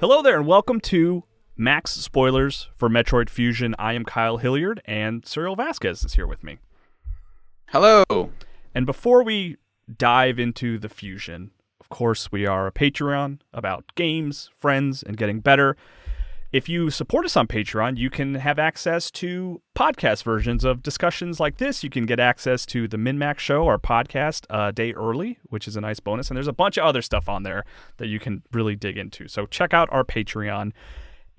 Hello there, and welcome to Max Spoilers for Metroid Fusion. I am Kyle Hilliard, and Cyril Vasquez is here with me. Hello. And before we dive into the Fusion, of course, we are a Patreon about games, friends, and getting better. If you support us on Patreon, you can have access to podcast versions of discussions like this. You can get access to the MinnMax show, our podcast, a day early, which is a nice bonus. And there's a bunch of other stuff on there that you can really dig into. So check out our Patreon.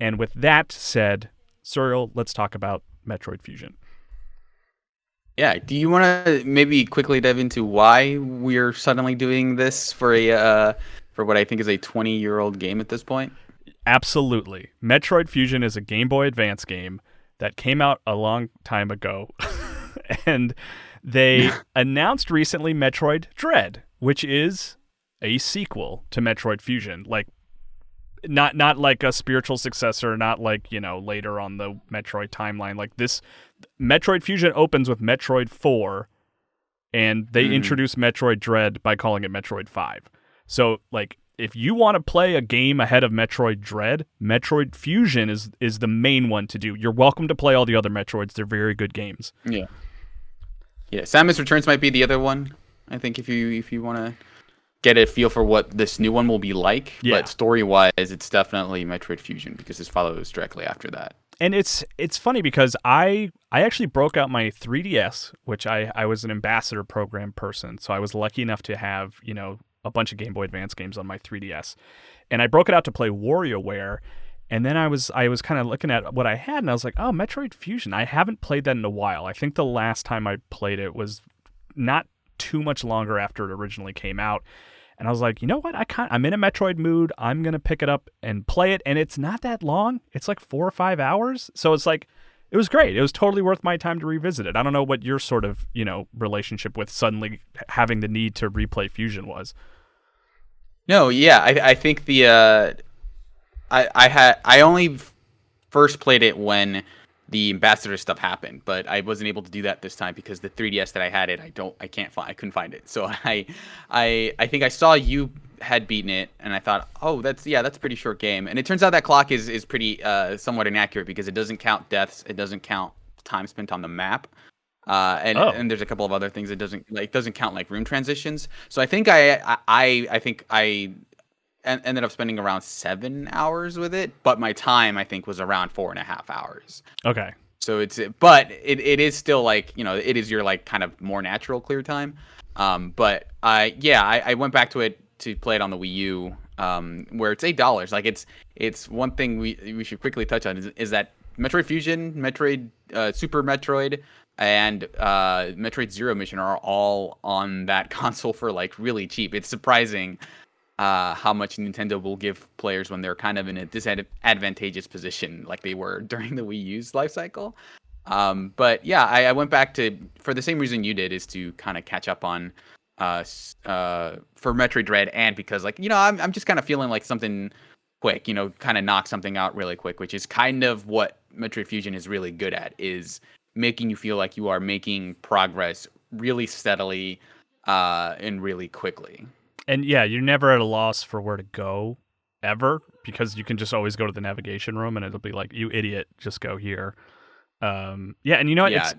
And with that said, Cyril, let's talk about Metroid Fusion. Yeah, do you want to maybe quickly dive into why we're suddenly doing this for what I think is a 20-year-old game at this point? Absolutely. Metroid Fusion is a Game Boy Advance game that came out a long time ago. And they announced recently Metroid Dread, which is a sequel to Metroid Fusion. Like, not like a spiritual successor, not like, later on the Metroid timeline. Like this, Metroid Fusion opens with Metroid 4, and they introduce Metroid Dread by calling it Metroid 5. So, like, if you want to play a game ahead of Metroid Dread, Metroid Fusion is the main one to do. You're welcome to play all the other Metroids. They're very good games. Yeah. Yeah, Samus Returns might be the other one. I think if you want to get a feel for what this new one will be like, but story-wise, it's definitely Metroid Fusion because this follows directly after that. And it's funny because I actually broke out my 3DS, which I was an ambassador program person, so I was lucky enough to have, a bunch of Game Boy Advance games on my 3DS. And I broke it out to play WarioWare, and then I was kind of looking at what I had, and I was like, oh, Metroid Fusion. I haven't played that in a while. I think the last time I played it was not too much longer after it originally came out. And I was like, you know what? I'm in a Metroid mood. I'm going to pick it up and play it. And it's not that long. It's like 4 or 5 hours. So it's like, it was great. It was totally worth my time to revisit it. I don't know what your sort of, relationship with suddenly having the need to replay Fusion was. No, yeah, I think I only first played it when the ambassador stuff happened, but I wasn't able to do that this time because the 3DS that I had I couldn't find it. So I think I saw you had beaten it, and I thought, oh, that's a pretty short game. And it turns out that clock is pretty somewhat inaccurate because it doesn't count deaths, it doesn't count time spent on the map. And there's a couple of other things it doesn't count like room transitions. So I think I ended up spending around 7 hours with it, but my time I think was around 4.5 hours. Okay. So it is still like, it is your like kind of more natural clear time. But I went back to it to play it on the Wii U, where it's $8. Like it's one thing we should quickly touch on is that Metroid Fusion, Metroid, Super Metroid, and Metroid Zero Mission are all on that console for like really cheap. It's surprising how much Nintendo will give players when they're kind of in a disadvantageous position like they were during the Wii U's life cycle. But yeah, I went back for the same reason you did, is to kind of catch up on for Metroid Dread, and because like, I'm just kind of feeling like something quick, kind of knock something out really quick, which is kind of what Metroid Fusion is really good at, is making you feel like you are making progress really steadily and really quickly. And yeah, you're never at a loss for where to go ever, because you can just always go to the navigation room and it'll be like, you idiot, just go here. And you know what? Yeah,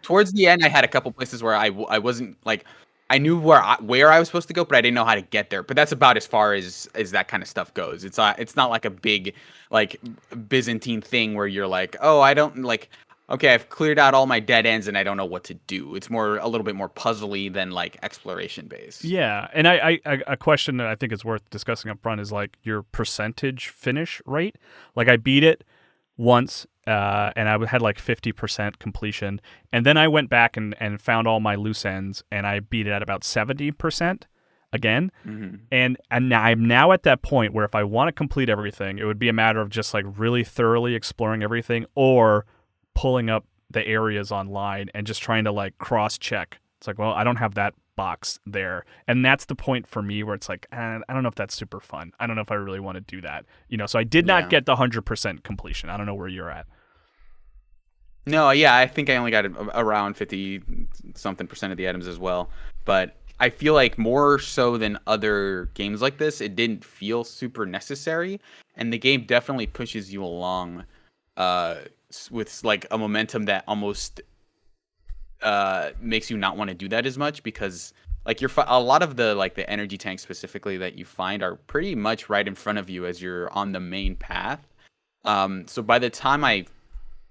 towards the end, I had a couple places where I wasn't like, I knew where I was supposed to go, but I didn't know how to get there. But that's about as far as that kind of stuff goes. It's not like a big like Byzantine thing where you're like, oh, I don't like. Okay, I've cleared out all my dead ends and I don't know what to do. It's a little bit more puzzly than like exploration based. Yeah, and I a question that I think is worth discussing up front is like your percentage finish rate. Like I beat it once, and I had like 50% completion, and then I went back and found all my loose ends, and I beat it at about 70% again. Mm-hmm. And I'm now at that point where if I want to complete everything, it would be a matter of just like really thoroughly exploring everything, or pulling up the areas online and just trying to like cross check. It's like, well, I don't have that box there, and that's the point for me where it's like, I don't know if that's super fun. I don't know if I really want to do that. So I did not get the 100% completion. I don't know where you're at. No, yeah, I think I only got around 50 something percent of the items as well. But I feel like more so than other games like this, it didn't feel super necessary, and the game definitely pushes you along with like a momentum that almost makes you not want to do that as much, because like a lot of the like the energy tanks specifically that you find are pretty much right in front of you as you're on the main path. So by the time I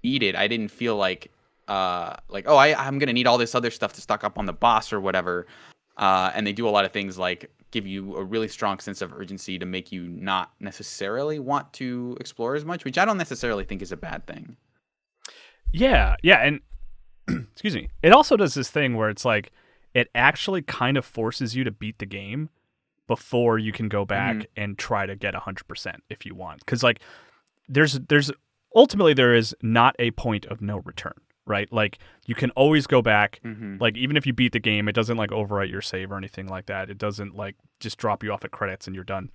beat it, I didn't feel like oh, I'm gonna need all this other stuff to stock up on the boss or whatever. And they do a lot of things like give you a really strong sense of urgency to make you not necessarily want to explore as much, which I don't necessarily think is a bad thing. Yeah, and excuse me. It also does this thing where it's like it actually kind of forces you to beat the game before you can go back and try to get 100% if you want. Because like there's ultimately there is not a point of no return, right? Like you can always go back. Like even if you beat the game, it doesn't like overwrite your save or anything like that. It doesn't like just drop you off at credits and you're done.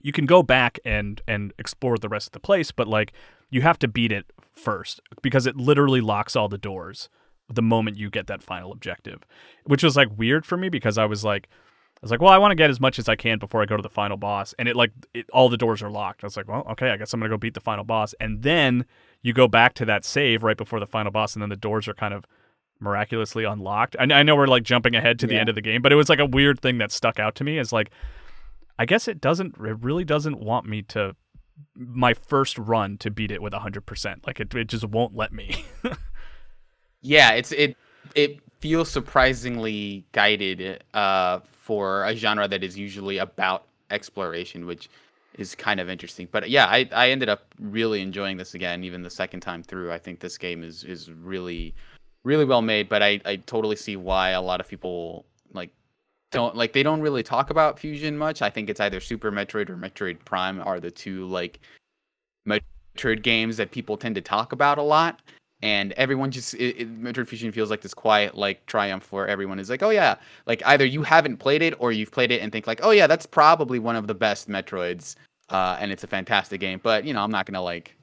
You can go back and explore the rest of the place, but like you have to beat it first because it literally locks all the doors the moment you get that final objective, which was like weird for me because I was like, well, I want to get as much as I can before I go to the final boss, and all the doors are locked. I was like, well, okay, I guess I'm gonna go beat the final boss, and then you go back to that save right before the final boss, and then the doors are kind of miraculously unlocked. I know we're like jumping ahead to the end of the game, but it was like a weird thing that stuck out to me as like, I guess it really doesn't want me to my first run to beat it with 100%. Like it just won't let me. Yeah, it feels surprisingly guided for a genre that is usually about exploration, which is kind of interesting. But yeah, I ended up really enjoying this again, even the second time through. I think this game is really, really well made, but I totally see why a lot of people they don't really talk about Fusion much. I think it's either Super Metroid or Metroid Prime are the two like Metroid games that people tend to talk about a lot. And everyone just Metroid Fusion feels like this quiet like triumph where everyone is like, oh yeah, like either you haven't played it or you've played it and think like, oh yeah, that's probably one of the best Metroids, and it's a fantastic game. But I'm not gonna like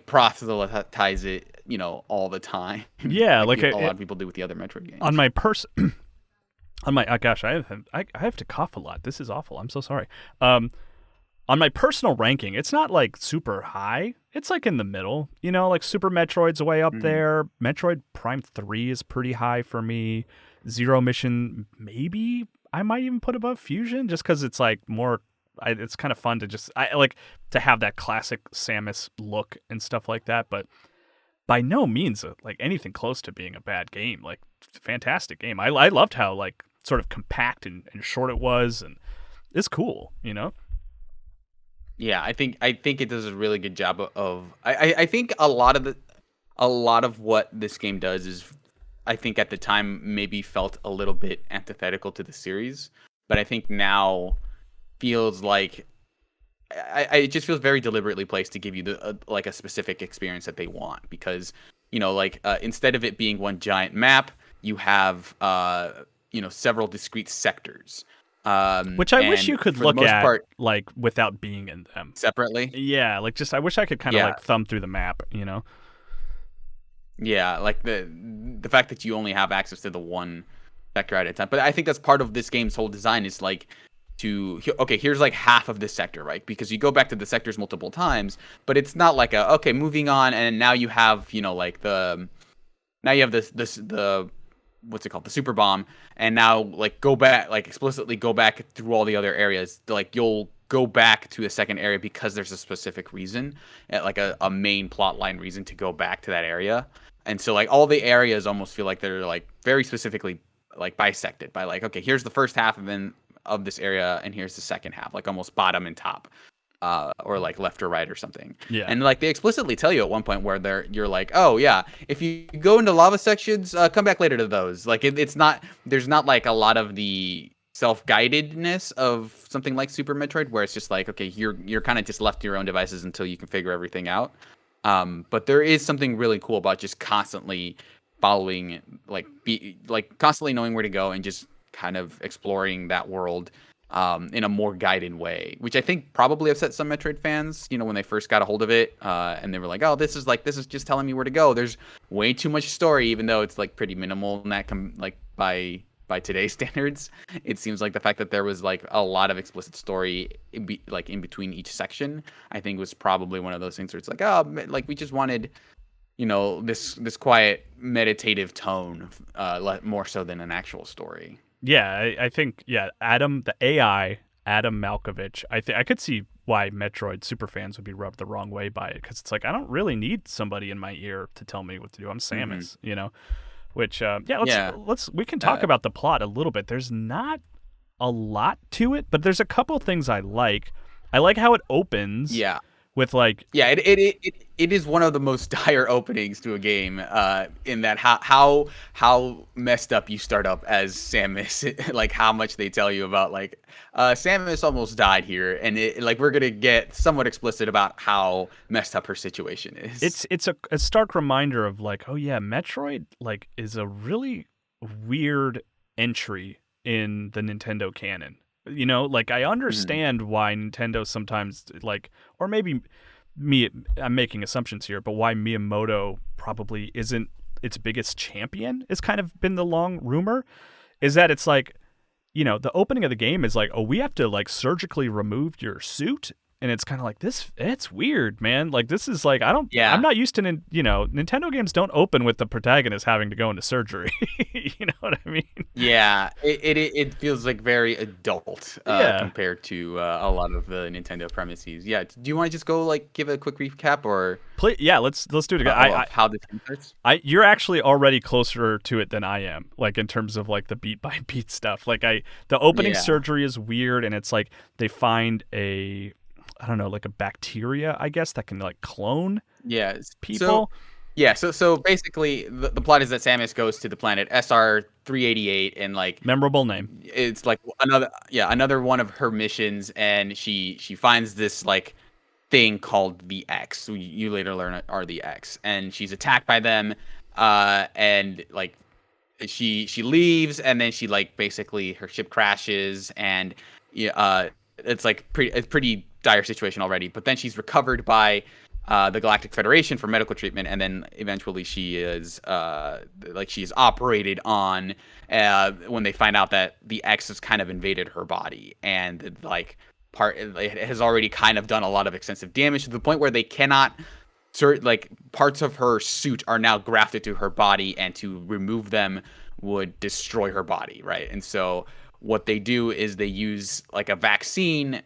proselytize it, all the time. Yeah, like a lot of people do with the other Metroid games. On my gosh, I have to cough a lot. This is awful. I'm so sorry. On my personal ranking, it's not like super high. It's like in the middle, like Super Metroid's way up there. Metroid Prime 3 is pretty high for me. Zero Mission, maybe I might even put above Fusion just because it's like more, it's kind of fun to I like to have that classic Samus look and stuff like that. But by no means like anything close to being a bad game. Like fantastic game. I loved how like sort of compact and short it was, and it's cool, Yeah, I think it does a really good job of. I think a lot of what this game does is, I think at the time maybe felt a little bit antithetical to the series, but I think now feels like it just feels very deliberately placed to give you like a specific experience that they want, because instead of it being one giant map, you have several discrete sectors. Which I wish you could look at like without being in them separately. Yeah, like just I wish I could kind of like thumb through the map, Yeah, like the fact that you only have access to the one sector at a time. But I think that's part of this game's whole design is like here's like half of this sector, right? Because you go back to the sectors multiple times, but it's not like moving on, and now you have the what's it called, the super bomb, and now like go back, like explicitly go back through all the other areas. Like you'll go back to a second area because there's a specific reason, like a main plot line reason to go back to that area. And so like all the areas almost feel like they're like very specifically like bisected by like, okay, here's the first half of this area, and here's the second half, like almost bottom and top. Or like left or right or something. Yeah. And like they explicitly tell you at one point where you're like, oh yeah, if you go into lava sections, come back later to those. Like there's not like a lot of the self-guidedness of something like Super Metroid, where it's just like, okay, you're kind of just left to your own devices until you can figure everything out. But there is something really cool about just constantly following, constantly knowing where to go and just kind of exploring that world in a more guided way, which I think probably upset some Metroid fans, when they first got a hold of it, and they were like, oh, this is just telling me where to go. There's way too much story, even though it's like pretty minimal in that by by today's standards. It seems like the fact that there was like a lot of explicit story in between each section, I think was probably one of those things where it's like, oh, like we just wanted, this quiet meditative tone, more so than an actual story. Yeah, I think Adam, the AI, Adam Malkovich. I could see why Metroid superfans would be rubbed the wrong way by it, because it's like I don't really need somebody in my ear to tell me what to do. I'm Samus, Which we can talk about the plot a little bit. There's not a lot to it, but there's a couple things I like. I like how it opens. Yeah. With like it is one of the most dire openings to a game, in that how messed up you start up as Samus, like how much they tell you about like Samus almost died here, and like we're gonna get somewhat explicit about how messed up her situation is. It's a stark reminder of like, oh yeah, Metroid like is a really weird entry in the Nintendo canon. Like I understand why Nintendo sometimes like, or maybe I'm making assumptions here, but why Miyamoto probably isn't its biggest champion is kind of been the long rumor, is that it's like, the opening of the game is like, oh, we have to like surgically remove your suit. And it's kind of like this. It's weird, man. Like this is like I'm not used to Nintendo games don't open with the protagonist having to go into surgery. You know what I mean? Yeah, it feels like very adult compared to a lot of the Nintendo premises. Yeah, do you want to just go like give a quick recap or? Let's do it again. How the game starts. You're actually already closer to it than I am. Like in terms of like the beat by beat stuff. Like the opening surgery is weird, and it's like they find I don't know, like a bacteria, I guess, that can like clone people. So basically the plot is that Samus goes to the planet SR-388, and like memorable name. It's like another one of her missions, and she finds this like thing called the X. You later learn are the X, and she's attacked by them, and like she leaves, and then she like basically her ship crashes, and it's like pretty dire situation already, but then she's recovered by the Galactic Federation for medical treatment, and then eventually she is operated on when they find out that the X has kind of invaded her body, and like it has already kind of done a lot of extensive damage to the point where they cannot parts of her suit are now grafted to her body, and to remove them would destroy her body, right? And so what they do is they use like a vaccine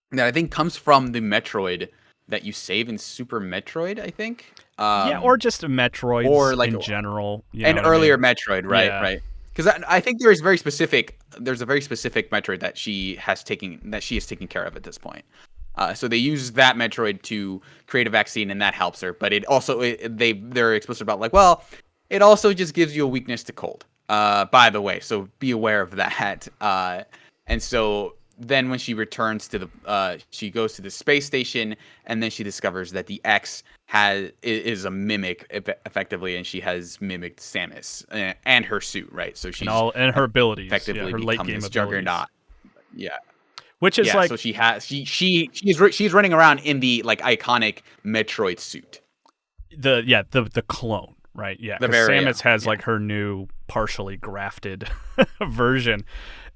that I think comes from the Metroid that you save in Super Metroid, I think. Or just a Metroid, or like in general. An earlier Metroid, right? Yeah. Right. Because I think there's a very specific Metroid that she is taking care of at this point. So they use that Metroid to create a vaccine, and that helps her. But it also they're explicit about like, well, it also just gives you a weakness to cold. By the way, so be aware of that. And so then when she returns to she goes to the space station, and then she discovers that the X is a mimic effectively, and she has mimicked Samus and her suit, right? So she's and her abilities, effectively her become this juggernaut. Yeah. Which is like, so she's running around in the like iconic Metroid suit. The clone, right? Yeah. Samus has like her new partially grafted version,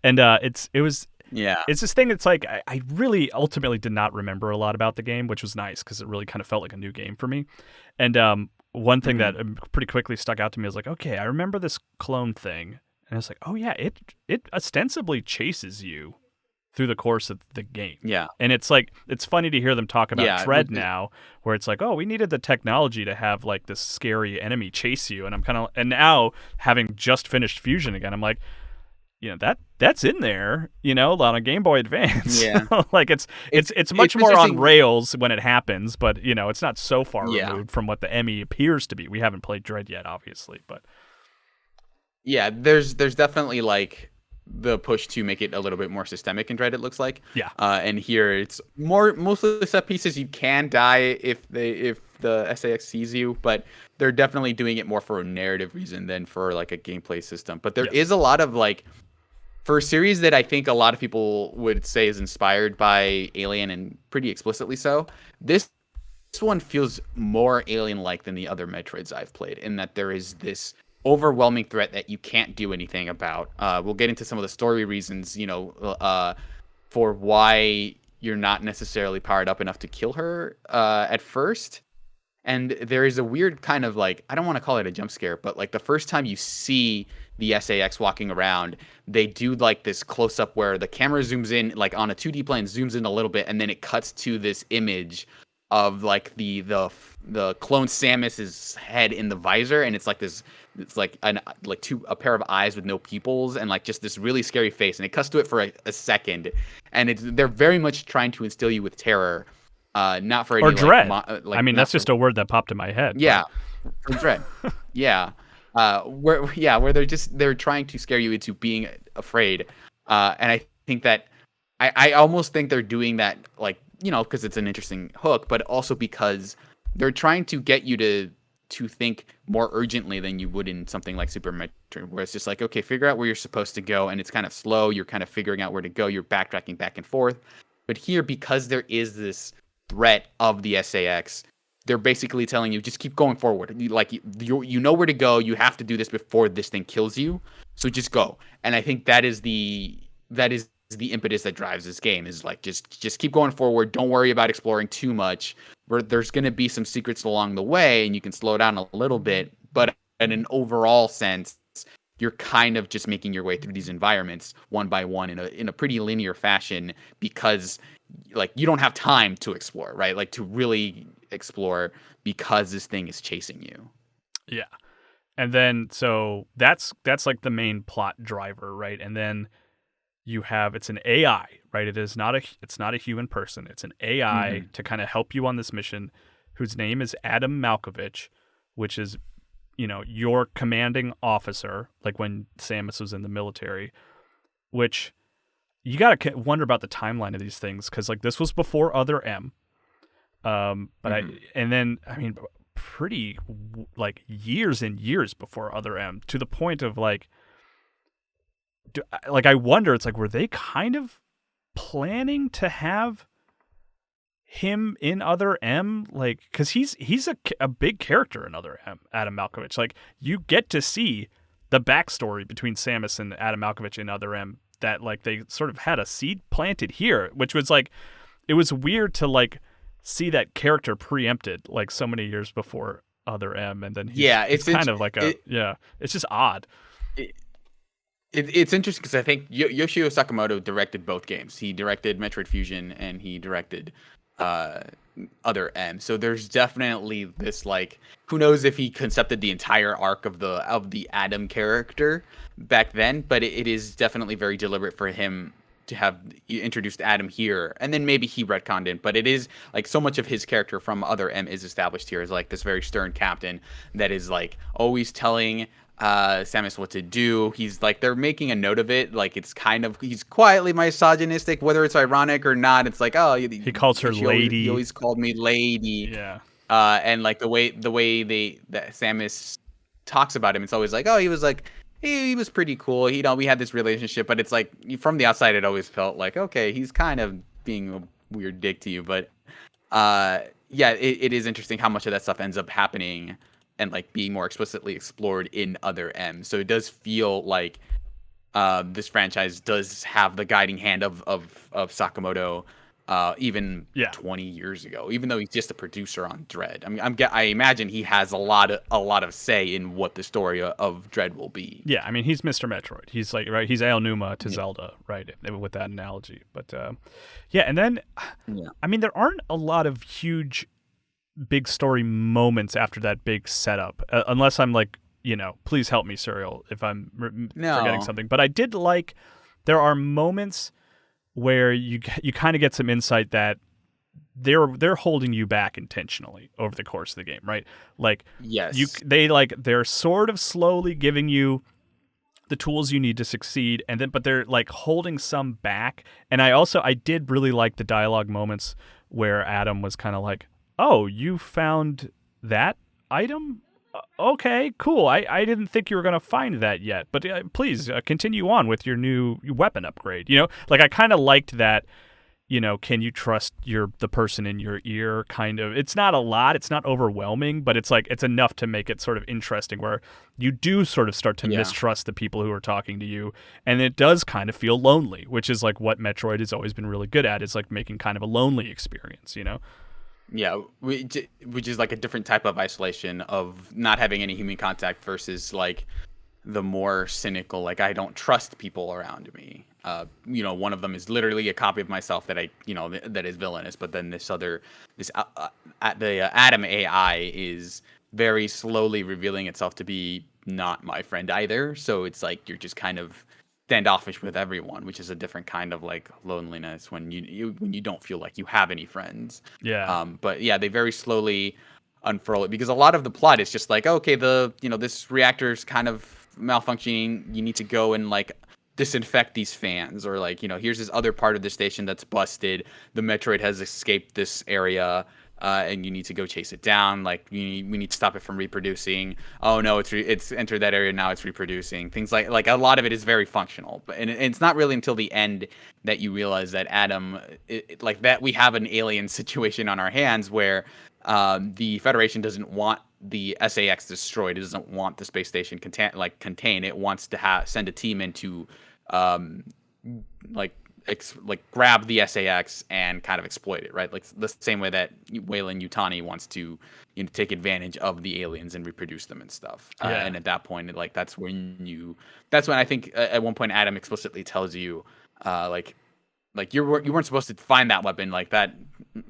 and it's this thing that's like I really ultimately did not remember a lot about the game, which was nice because it really kind of felt like a new game for me. And one thing that pretty quickly stuck out to me was like, okay, I remember this clone thing, and it's like, oh yeah, it ostensibly chases you through the course of the game. Yeah. And it's like, it's funny to hear them talk about Dread now, where it's like, oh, we needed the technology to have like this scary enemy chase you. And and now having just finished Fusion again, I'm like, that's in there, on a Game Boy Advance. Yeah. Like it's much more on rails when it happens, but it's not so far removed from what the ME appears to be. We haven't played Dread yet, obviously, but yeah, there's definitely like the push to make it a little bit more systemic in Dread, it looks like. Yeah. And here it's mostly the set pieces. You can die if the SAX sees you, but they're definitely doing it more for a narrative reason than for like a gameplay system. But there is a lot of like, for a series that I think a lot of people would say is inspired by Alien, and pretty explicitly so, this one feels more Alien-like than the other Metroids I've played, in that there is this overwhelming threat that you can't do anything about. We'll get into some of the story reasons, for why you're not necessarily powered up enough to kill her at first. And there is a weird kind of like, I don't want to call it a jump scare, but like the first time you see the SAX walking around, they do like this close up where the camera zooms in like on a 2D plane, zooms in a little bit, and then it cuts to this image of like the clone Samus's head in the visor, and it's like this, it's like a pair of eyes with no pupils, and like just this really scary face, and it cuts to it for a second, and they're very much trying to instill you with terror. Not for any, or dread. I mean, that's just a word that popped in my head. Yeah, for dread. Yeah, where they're trying to scare you into being afraid. And I think that I almost think they're doing that, like, because it's an interesting hook, but also because they're trying to get you to think more urgently than you would in something like Super Metroid, where it's just like, okay, figure out where you're supposed to go, and it's kind of slow. You're kind of figuring out where to go. You're backtracking back and forth. But here, because there is this threat of the SAX, they're basically telling you, just keep going forward. You know where to go. You have to do this before this thing kills you. So just go. And I think that is the impetus that drives this game, is like, just keep going forward. Don't worry about exploring too much. There's going to be some secrets along the way, and you can slow down a little bit. But in an overall sense, you're kind of just making your way through these environments one by one in a pretty linear fashion, because like you don't have time to explore, right? Like to really explore, because this thing is chasing you. Yeah. And then so that's like the main plot driver, right? And then you have, it's an AI, right? It's not a human person. It's an AI to kind of help you on this mission, whose name is Adam Malkovich, which is, your commanding officer, like when Samus was in the military, which you got to wonder about the timeline of these things, because like this was before Other M. Pretty like years and years before Other M, to the point of like, I wonder, it's like, were they kind of planning to have him in Other M, like, because he's a big character in Other M, Adam Malkovich. Like, you get to see the backstory between Samus and Adam Malkovich in Other M, that like they sort of had a seed planted here, which was like, it was weird to like see that character preempted like so many years before Other M, and then it's kind of like it's just odd. It's interesting because I think Yoshio Sakamoto directed both games. He directed Metroid Fusion, and he directed Other M. So there's definitely this, like, who knows if he concepted the entire arc of the Adam character back then, but it is definitely very deliberate for him to have introduced Adam here, and then maybe he retconned it. But it is like, so much of his character from Other M is established here as like this very stern captain that is like always telling Samus what to do. He's like, they're making a note of it, like it's kind of, he's quietly misogynistic, whether it's ironic or not. It's like, oh, he calls her lady. He always called me lady. Yeah. And like the way that Samus talks about him, it's always like, oh, he was like, he was pretty cool. We had this relationship, but it's like, from the outside, it always felt like, okay, he's kind of being a weird dick to you. But it is interesting how much of that stuff ends up happening and like being more explicitly explored in Other M. So it does feel like this franchise does have the guiding hand of Sakamoto, even 20 years ago, even though he's just a producer on Dread. I mean, I imagine he has a lot of say in what the story of Dread will be. Yeah, I mean, he's Mr. Metroid. He's like, right, he's Aonuma to Zelda, right, with that analogy. But and then, I mean, there aren't a lot of huge big story moments after that big setup, unless I'm like, please help me, Serial, if I'm forgetting something. But I did like, there are moments where you kind of get some insight that they're holding you back intentionally over the course of the game, right? Like, yes, they're sort of slowly giving you the tools you need to succeed, but they're like holding some back. And I did really like the dialogue moments where Adam was kind of like, oh, you found that item? Okay, cool. I didn't think you were going to find that yet, but please continue on with your new weapon upgrade. Like, I kind of liked that, can you trust the person in your ear kind of. It's not a lot, it's not overwhelming, but it's like it's enough to make it sort of interesting where you do sort of start to mistrust the people who are talking to you, and it does kind of feel lonely, which is like what Metroid has always been really good at, is like making kind of a lonely experience, Yeah, which is like a different type of isolation of not having any human contact versus like the more cynical, like I don't trust people around me. One of them is literally a copy of myself that that is villainous, but then the Adam AI is very slowly revealing itself to be not my friend either. So it's like you're just kind of standoffish with everyone, which is a different kind of like loneliness when you don't feel like you have any friends. Yeah. But yeah, they very slowly unfurl it because a lot of the plot is just like, okay, this reactor's kind of malfunctioning. You need to go and like disinfect these fans, or like here's this other part of the station that's busted. The Metroid has escaped this area. And you need to go chase it down. Like we need to stop it from reproducing. Oh no, it's entered that area now. It's reproducing. Things like a lot of it is very functional, and it's not really until the end that you realize that Adam, like that we have an alien situation on our hands where the Federation doesn't want the SAX destroyed. It doesn't want the space station contained. It wants to send a team in to grab the SAX and kind of exploit it, right? Like the same way that Weyland-Yutani wants to take advantage of the aliens and reproduce them and stuff. And at that point, like that's when I think at one point Adam explicitly tells you, like you weren't supposed to find that weapon like that,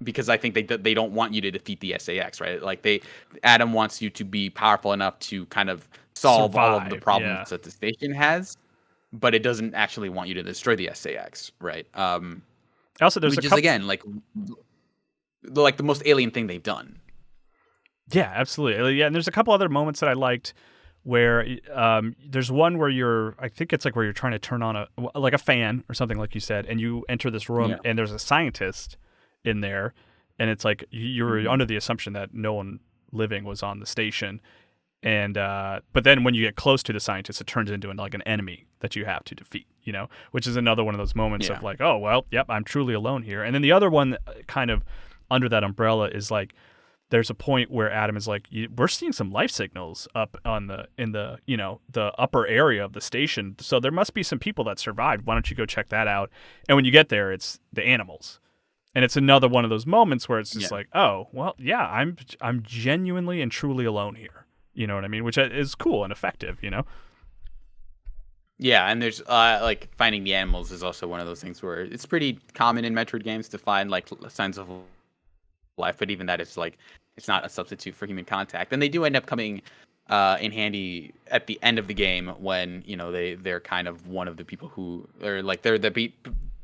because I think they don't want you to defeat the SAX, right? Like Adam wants you to be powerful enough to kind of solve all of the problems that the station has. But it doesn't actually want you to destroy the SAX, right? Also, there's which is again like the most alien thing they've done. Yeah, absolutely. Yeah, and there's a couple other moments that I liked where there's one where I think it's like where you're trying to turn on a fan or something, like you said, and you enter this room and there's a scientist in there, and it's like you're under the assumption that no one living was on the station. And but then when you get close to the scientist, it turns into like an enemy that you have to defeat, which is another one of those moments of like, oh, well, yep, I'm truly alone here. And then the other one kind of under that umbrella is like, there's a point where Adam is like, we're seeing some life signals up in the upper area of the station. So there must be some people that survived. Why don't you go check that out? And when you get there, it's the animals. And it's another one of those moments where it's just like, oh, well, yeah, I'm genuinely and truly alone here. You know what I mean? Which is cool and effective, Yeah, and there's like finding the animals is also one of those things where it's pretty common in Metroid games to find like signs of life, but even that is like it's not a substitute for human contact. And they do end up coming in handy at the end of the game when they're kind of one of the people who are like they're the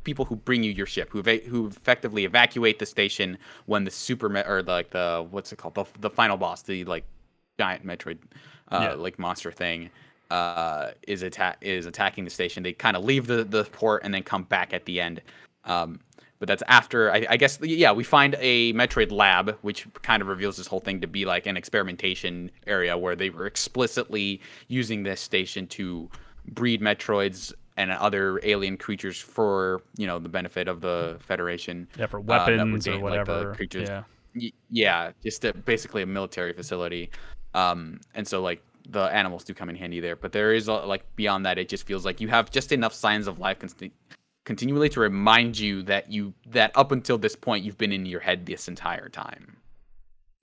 people who bring you your ship, who effectively evacuate the station when the what's it called, the final boss, the like giant Metroid like monster thing is attacking the station. They kind of leave the port and then come back at the end. But that's after I guess we find a Metroid lab, which kind of reveals this whole thing to be like an experimentation area where they were explicitly using this station to breed Metroids and other alien creatures for the benefit of the Federation. Yeah, for weapons or whatever. Like the creatures. Yeah, just basically a military facility. And so like the animals do come in handy there, but there is like beyond that, it just feels like you have just enough signs of life continually to remind you that up until this point you've been in your head this entire time.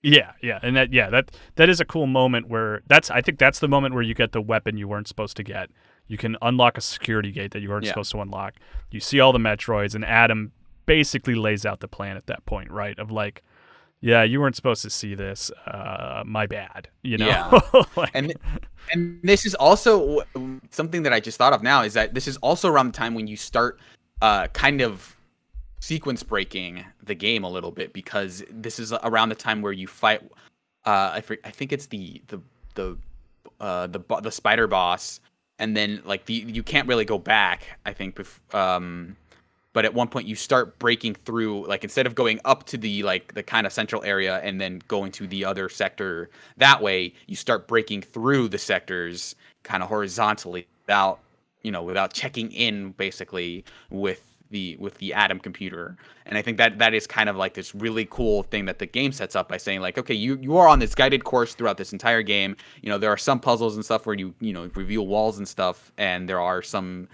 Yeah, and that is a cool moment where I think that's the moment where you get the weapon you weren't supposed to get. You can unlock a security gate that you weren't supposed to unlock. You see all the Metroids, and Adam basically lays out the plan at that point, right? Of like, yeah, you weren't supposed to see this. My bad. Yeah. and this is also something that I just thought of now, is that this is also around the time when you start kind of sequence breaking the game a little bit, because this is around the time where you fight. I think it's the spider boss, and then like you can't really go back. I think. But at one point you start breaking through, like instead of going up to the kind of central area and then going to the other sector that way, you start breaking through the sectors kind of horizontally without checking in basically with the Atom computer. And I think that is kind of like this really cool thing that the game sets up by saying like, okay, you are on this guided course throughout this entire game. There are some puzzles and stuff where you reveal walls and stuff, and there are some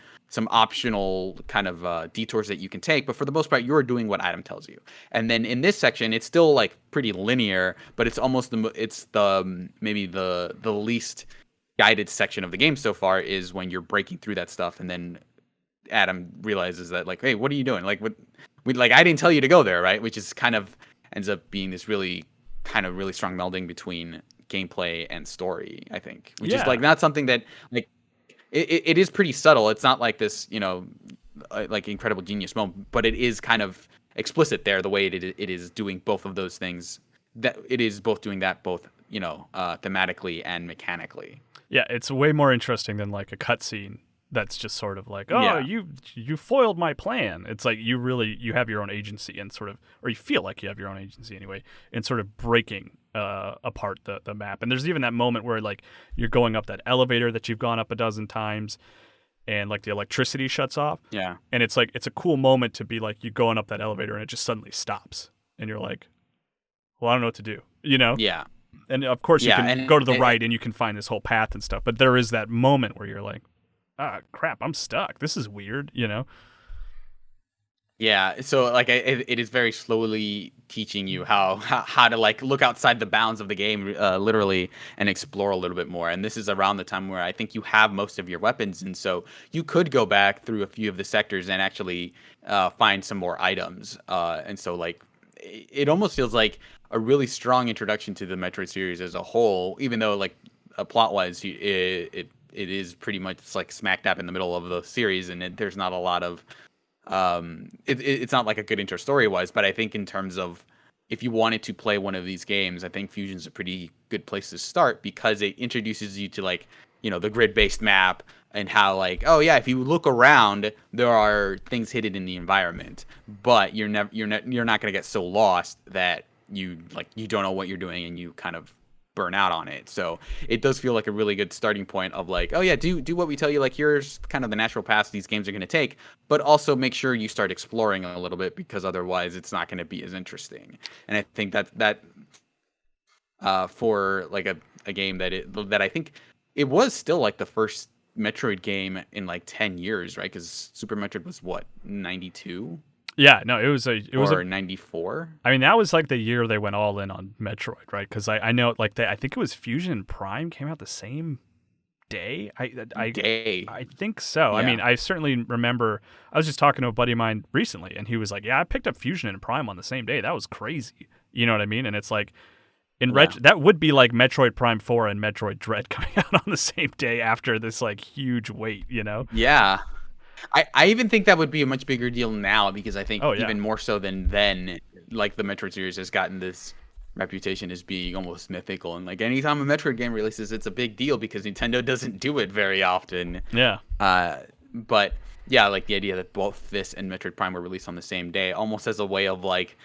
optional kind of detours that you can take, but for the most part, you're doing what Atom tells you. And then in this section, it's still like pretty linear, but it's almost maybe the least guided section of the game so far is when you're breaking through that stuff, and then Atom realizes that like, hey, what are you doing? Like, I didn't tell you to go there, right? Which is kind of ends up being this really strong melding between gameplay and story, I think, which is like not something that like it is pretty subtle. It's not like this, like incredible genius moment, but it is kind of explicit there the way it is doing both of those things. That it is both doing that both thematically and mechanically. Yeah, it's way more interesting than like a cutscene that's just sort of like, oh, you foiled my plan. It's like you have your own agency and sort of, or you feel like you have your own agency anyway, and sort of breaking apart the map. And there's even that moment where like you're going up that elevator that you've gone up a dozen times, and like the electricity shuts off. Yeah. And it's like, it's a cool moment to be like, you going up that elevator and it just suddenly stops, and you're like, well, I don't know what to do, Yeah. And of course you can go to the right and you can find this whole path and stuff, but there is that moment where you're like, crap, I'm stuck. This is weird, Yeah, so like it is very slowly teaching you how to like look outside the bounds of the game, literally, and explore a little bit more. And this is around the time where I think you have most of your weapons, and so you could go back through a few of the sectors and actually find some more items. And so like it almost feels like a really strong introduction to the Metroid series as a whole, even though like plot wise it is pretty much like smack dab in the middle of the series, and there's not a lot of it's not like a good intro story wise, but I think in terms of if you wanted to play one of these games, I think Fusion's a pretty good place to start, because it introduces you to like the grid based map, and how like, oh yeah, if you look around, there are things hidden in the environment, but you're not gonna get so lost that you don't know what you're doing and you kind of burn out on it. So it does feel like a really good starting point of like, oh yeah, do what we tell you, like here's kind of the natural path these games are going to take, but also make sure you start exploring a little bit, because otherwise it's not going to be as interesting. And I think that for like a game that I think it was still like the first Metroid game in like 10 years, right? Because Super Metroid was what, 92? Yeah, no, it was 94. I mean, that was like the year they went all in on Metroid, right? Because I know like I think it was Fusion and Prime came out the same day. I think so. Yeah. I mean, I certainly remember. I was just talking to a buddy of mine recently, and he was like, "Yeah, I picked up Fusion and Prime on the same day. That was crazy." You know what I mean? And it's like, that would be like Metroid Prime 4 and Metroid Dread coming out on the same day after this like huge wait. Yeah. I even think that would be a much bigger deal now, because I think even more so than then, like the Metroid series has gotten this reputation as being almost mythical, and like anytime a Metroid game releases, it's a big deal because Nintendo doesn't do it very often. Yeah. But yeah, like the idea that both this and Metroid Prime were released on the same day, almost as a way of like,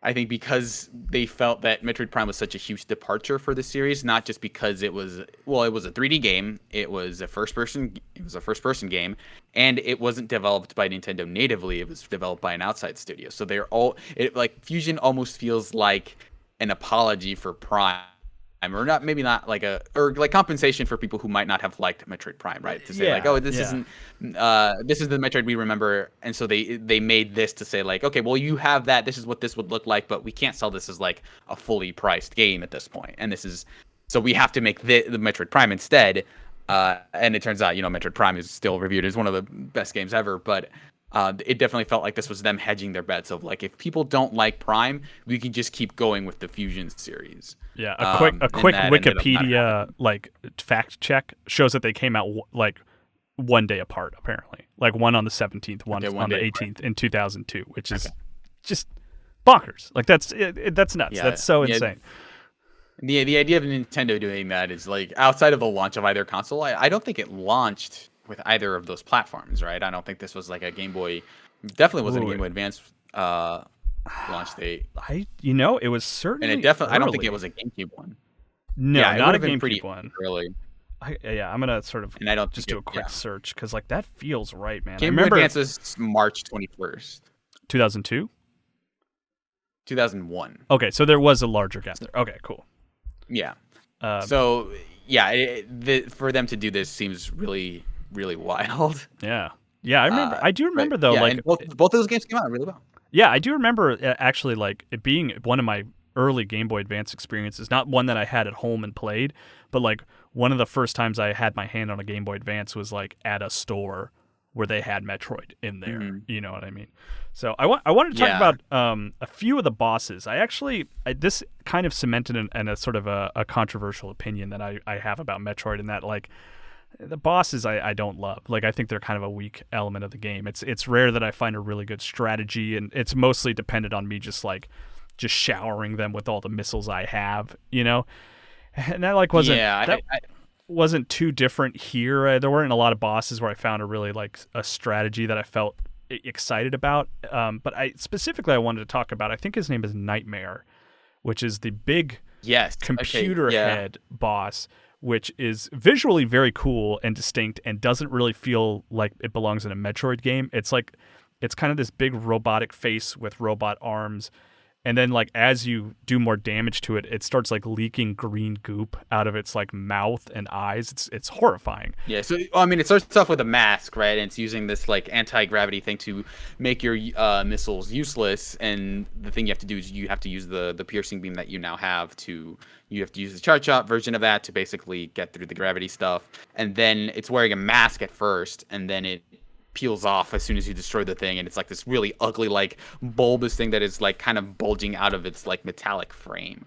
I think because they felt that Metroid Prime was such a huge departure for the series, not just because it was a 3D game, it was a first person game, and it wasn't developed by Nintendo natively, it was developed by an outside studio. So like Fusion almost feels like an apology for Prime, or not like compensation for people who might not have liked Metroid Prime, right? To say like, oh, this isn't this is the Metroid we remember, and so they made this to say like, okay, well, you have that, this is what this would look like, but we can't sell this as like a fully priced game at this point, and so we have to make the Metroid Prime instead. And it turns out, Metroid Prime is still reviewed as one of the best games ever, but it definitely felt like this was them hedging their bets of like, if people don't like Prime, we can just keep going with the Fusion series. Yeah, a quick Wikipedia like fact check shows that they came out like one day apart, apparently. Like one on the 17th, one on the 18th in 2002, which is just bonkers. Like that's nuts. Yeah, that's so insane. The idea of Nintendo doing that is like, outside of the launch of either console, I don't think it launched with either of those platforms, right? I don't think this was like a Game Boy. Definitely wasn't a Game Boy Advance launch date. It was certainly. And it definitely, I don't think it was a GameCube one. No, not a GameCube one. Early. I'm gonna sort of And I don't just think do a quick search because like that feels right, man. I Game Boy remember Advance is March 21st, 2002. 2001. Okay, so there was a larger gap there. Okay, cool. Yeah. So yeah, for them to do this seems really, really wild. Yeah. Yeah, I remember. I do remember though. Yeah, like and both of those games came out really well. Yeah, I do remember actually like it being one of my early Game Boy Advance experiences. Not one that I had at home and played, but like one of the first times I had my hand on a Game Boy Advance was like at a store where they had Metroid in there. Mm-hmm. You know what I mean? So I wanted to talk about a few of the bosses. This kind of cemented in a sort of a controversial opinion that I have about Metroid, in that like the bosses I don't love. Like I think they're kind of a weak element of the game. It's rare that I find a really good strategy, and it's mostly dependent on me just showering them with all the missiles I have, you know? And that like wasn't too different here. There weren't a lot of bosses where I found a really like a strategy that I felt excited about. But I wanted to talk about, I think his name is Nightmare, which is the big computer head boss, which is visually very cool and distinct and doesn't really feel like it belongs in a Metroid game. It's kind of this big robotic face with robot arms. And then like as you do more damage to it, it starts like leaking green goop out of its like mouth and eyes. It's horrifying. Yeah, so I mean it starts off with a mask, right? And it's using this like anti-gravity thing to make your missiles useless, and the thing you have to do is you have to use the piercing beam that you now have you have to use the charge shot version of that to basically get through the gravity stuff. And then it's wearing a mask at first, and then it peels off as soon as you destroy the thing, and it's like this really ugly like bulbous thing that is like kind of bulging out of its like metallic frame,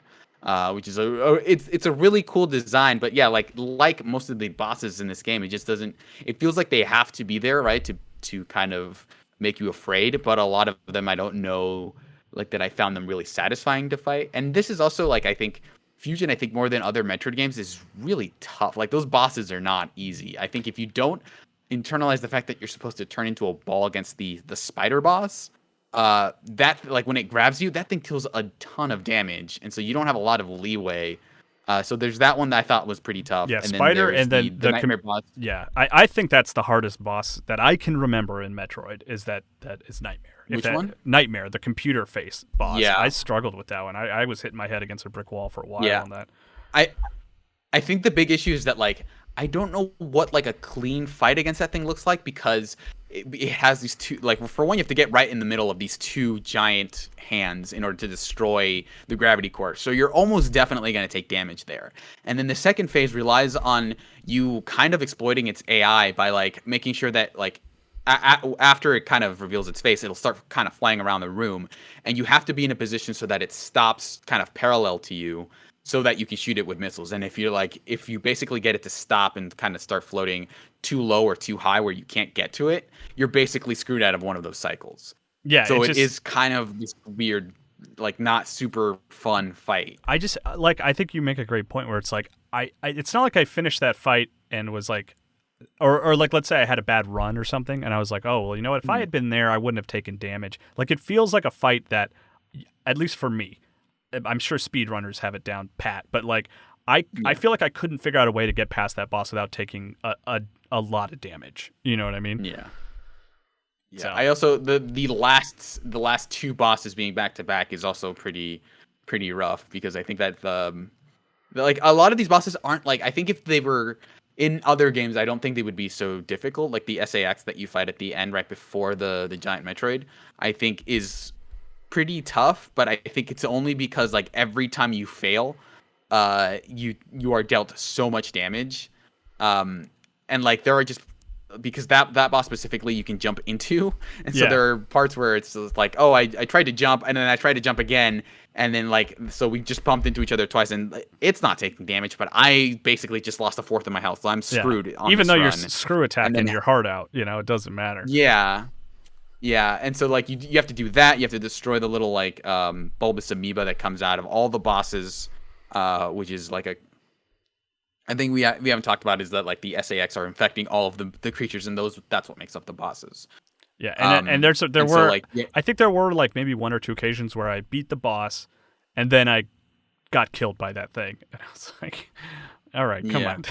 which is it's a really cool design. But yeah, like most of the bosses in this game, it feels like they have to be there, right, to kind of make you afraid. But a lot of them I don't know like that I found them really satisfying to fight. And this is also like I think Fusion, more than other Metroid games, is really tough. Like those bosses are not easy. I think if you don't internalize the fact that you're supposed to turn into a ball against the spider boss, that like when it grabs you, that thing deals a ton of damage, and so you don't have a lot of leeway. So there's that one that I thought was pretty tough. Yeah, and spider, and then the nightmare boss. Yeah, I think that's the hardest boss that I can remember in Metroid. Is that is Nightmare? Which one? Nightmare, the computer face boss. Yeah, I struggled with that one. I was hitting my head against a brick wall for a while on that. I think the big issue is that like I don't know what like a clean fight against that thing looks like, because it has these two, like for one you have to get right in the middle of these two giant hands in order to destroy the gravity core. So you're almost definitely going to take damage there. And then the second phase relies on you kind of exploiting its AI by like making sure that like after it kind of reveals its face, it'll start kind of flying around the room, and you have to be in a position so that it stops kind of parallel to you, so that you can shoot it with missiles. And if you basically get it to stop and kind of start floating too low or too high where you can't get to it, you're basically screwed out of one of those cycles. Yeah. So it is kind of this weird, like not super fun fight. I think you make a great point where it's like, it's not like I finished that fight and was like, or like, let's say I had a bad run or something, and I was like, oh, well, you know what? If I had been there, I wouldn't have taken damage. Like, it feels like a fight that, at least for me, I'm sure speedrunners have it down pat, but like I feel like I couldn't figure out a way to get past that boss without taking a lot of damage. You know what I mean? Yeah. Yeah. So. I also the last two bosses being back to back is also pretty rough, because I think that like a lot of these bosses aren't like, I think if they were in other games, I don't think they would be so difficult. Like the SAX that you fight at the end right before the giant Metroid, I think is pretty tough, but I think it's only because like every time you fail, you are dealt so much damage, and like there are just, because that boss specifically you can jump into, and so there are parts where it's just like, oh, I tried to jump, and then I tried to jump again, and then like so we just bumped into each other twice, and it's not taking damage, but I basically just lost a fourth of my health, so I'm screwed. On even this though run. You're screw attacking your heart out, you know, it doesn't matter. Yeah, and so like you have to do that. You have to destroy the little like bulbous amoeba that comes out of all the bosses, which is like I think we haven't talked about is that like the SAX are infecting all of the creatures, and that's what makes up the bosses. Yeah, and I think there were like maybe one or two occasions where I beat the boss, and then I got killed by that thing, and I was like, All right, come Yeah. on.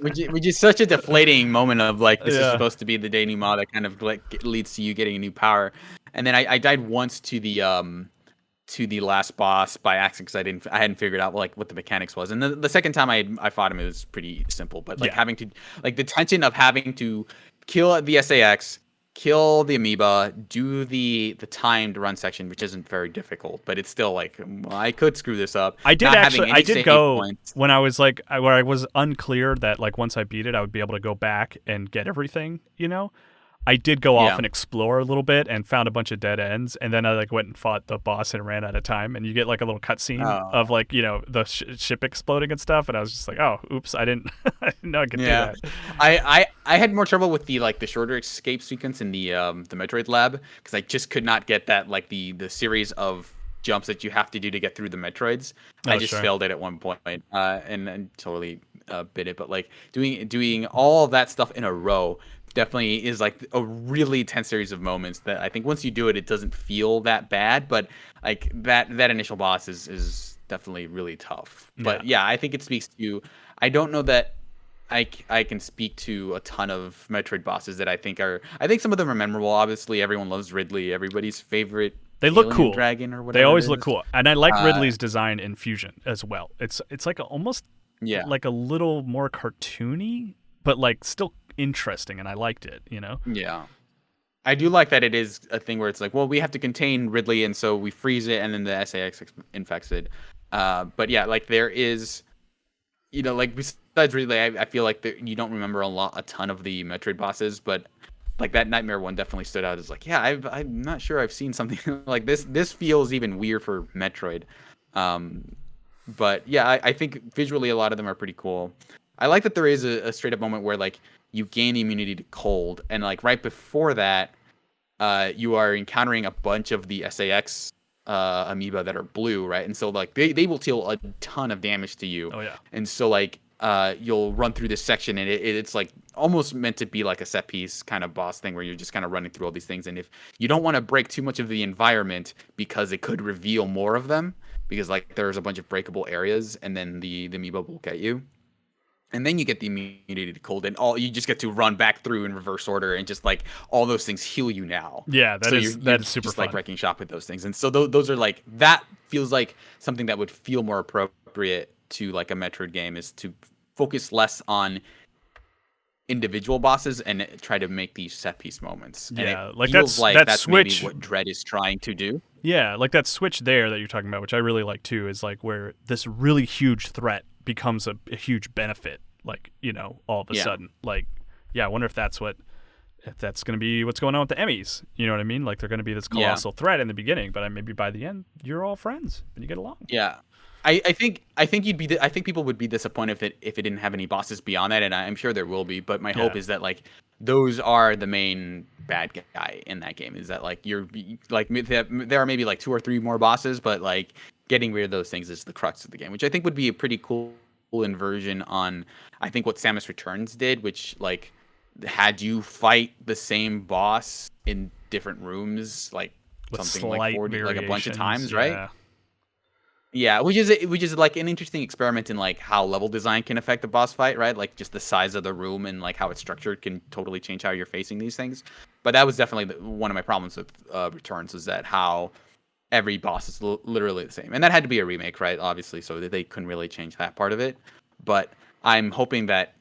Which is such a deflating moment of like this is Yeah. supposed to be the denouement that kind of like leads to you getting a new power, and then I died once to the last boss by accident because I hadn't figured out like what the mechanics was, and the second time I fought him it was pretty simple, but like having to like the tension of having to kill the SAX, kill the amoeba, do the timed run section, which isn't very difficult, but it's still like I could screw this up. I did Not actually. having any I did save go points. when I was like where I was unclear that like once I beat it, I would be able to go back and get everything. You know, I did go off Yeah. and explore a little bit and found a bunch of dead ends, and then I like went and fought the boss and ran out of time. And you get like a little cutscene of like the ship exploding and stuff, and I was just like, oh, oops, I didn't, I didn't know I could do that. I had more trouble with the shorter escape sequence in the Metroid lab because I just could not get that like the series of jumps that you have to do to get through the Metroids. I just failed it at one point and totally bit it. But like doing all of that stuff in a row definitely is like a really tense series of moments that I think once you do it, it doesn't feel that bad. But like that initial boss is definitely really tough. But yeah, I think it speaks to. I don't know that I can speak to a ton of Metroid bosses that I think some of them are memorable. Obviously, everyone loves Ridley. Everybody's favorite. They look cool. Dragon or whatever. They always look cool, and I like Ridley's design in Fusion as well. It's like almost like a little more cartoony, but like still interesting, and I liked it. You know. Yeah. I do like that it is a thing where it's like, well, we have to contain Ridley, and so we freeze it, and then the SAX infects it. But yeah, like there is, like besides Ridley, I feel like you don't remember a ton of the Metroid bosses, but like that Nightmare one definitely stood out as like, yeah, I'm not sure I've seen something like this. This feels even weird for Metroid. But yeah, I think visually a lot of them are pretty cool. I like that there is a straight up moment where like you gain immunity to cold, and like right before that, you are encountering a bunch of the SAX amoeba that are blue, right? And so like they will deal a ton of damage to you. Oh yeah. And so like you'll run through this section, and it's like almost meant to be like a set piece kind of boss thing where you're just kind of running through all these things. And if you don't want to break too much of the environment because it could reveal more of them, because like there's a bunch of breakable areas, and then the amoeba will get you. And then you get the immunity to cold, and you just get to run back through in reverse order, and just like all those things heal you now. Yeah, that is super just fun. Like wrecking shop with those things, and so those are like that feels like something that would feel more appropriate to like a Metroid game, is to focus less on individual bosses and try to make these set piece moments. Yeah, and like feels that's switch. maybe what Dread is trying to do. Yeah, like that switch there that you're talking about, which I really like too, is like where this really huge threat becomes a huge benefit, like, all of a sudden. Like, yeah, I wonder if that's going to be what's going on with the Emmys. You know what I mean? Like, they're going to be this colossal threat in the beginning, but maybe by the end, you're all friends and you get along. Yeah. I think I think people would be disappointed if it didn't have any bosses beyond that, and I'm sure there will be. But my hope is that like those are the main bad guy in that game. Is that like you're like there are maybe like 2 or 3 more bosses, but like getting rid of those things is the crux of the game, which I think would be a pretty cool inversion on I think what Samus Returns did, which like had you fight the same boss in different rooms, like with something like 40, like a bunch of times, right? right? Yeah, which is like an interesting experiment in like how level design can affect the boss fight, right? Like just the size of the room and like how it's structured can totally change how you're facing these things. But that was definitely one of my problems with Returns, is that how every boss is literally the same, and that had to be a remake, right? Obviously, so they couldn't really change that part of it. But I'm hoping that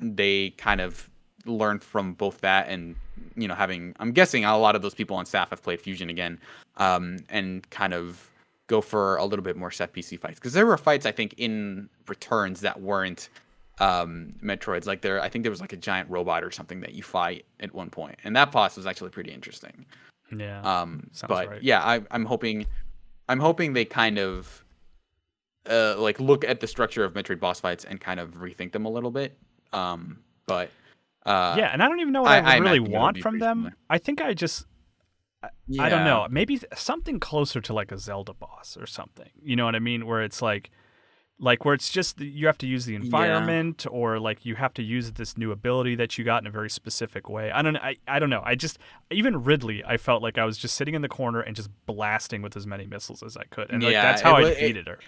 they kind of learned from both that and I'm guessing a lot of those people on staff have played Fusion again, and kind of go for a little bit more set PC fights, because there were fights I think in Returns that weren't Metroids. Like I think there was like a giant robot or something that you fight at one point, and that boss was actually pretty interesting. Yeah. But right. yeah, I'm hoping they kind of like look at the structure of Metroid boss fights and kind of rethink them a little bit. But yeah, and I don't even know what I really want from them. Similar. I think I just. I don't know. Maybe something closer to like a Zelda boss or something. You know what I mean? Where it's like where it's just you have to use the environment, or like you have to use this new ability that you got in a very specific way. I don't know. I just, even Ridley, I felt like I was just sitting in the corner and just blasting with as many missiles as I could, and like that's how I defeated her.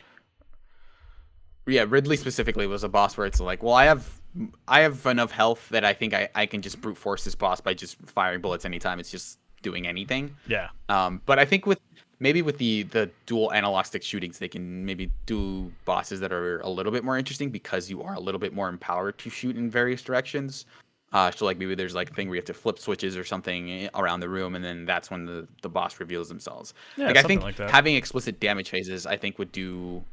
Ridley specifically was a boss where it's like, well, I have enough health that I think I can just brute force this boss by just firing bullets anytime it's just doing anything. Yeah. But I think with the dual analog stick shootings, they can maybe do bosses that are a little bit more interesting because you are a little bit more empowered to shoot in various directions. So like maybe there's like a thing where you have to flip switches or something around the room, and then that's when the boss reveals themselves. Yeah, like I think like that. having explicit damage phases, I think would do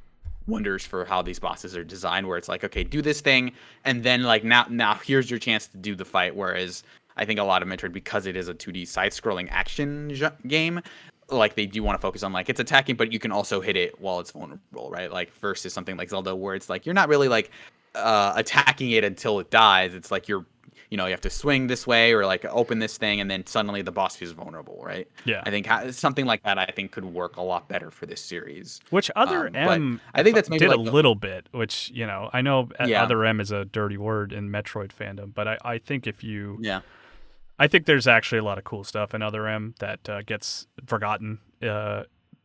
wonders for how these bosses are designed, where it's like, okay, do this thing, and then like now here's your chance to do the fight. Whereas I think a lot of Metroid, because it is a 2D side-scrolling action game, like they do want to focus on like it's attacking, but you can also hit it while it's vulnerable, right? Like versus something like Zelda, where it's like you're not really like attacking it until it dies. It's like you have to swing this way or like open this thing, and then suddenly the boss feels vulnerable, right? Yeah. I think something like that I think could work a lot better for this series. Which Other M I think that's maybe did like a little bit, which, I know Yeah. Other M is a dirty word in Metroid fandom, but I think if you... Yeah. I think there's actually a lot of cool stuff in Other M that gets forgotten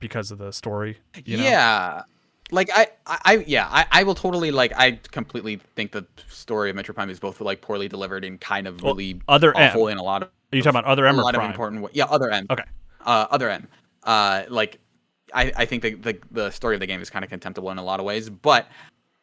because of the story. Yeah. Like I will totally like I completely think the story of Metroid Prime is both like poorly delivered and kind of really Other awful M. in a lot of Are you talking about Other M or a lot Prime? of important way. Yeah, Other M. Okay. Other M. Like I think the story of the game is kind of contemptible in a lot of ways, but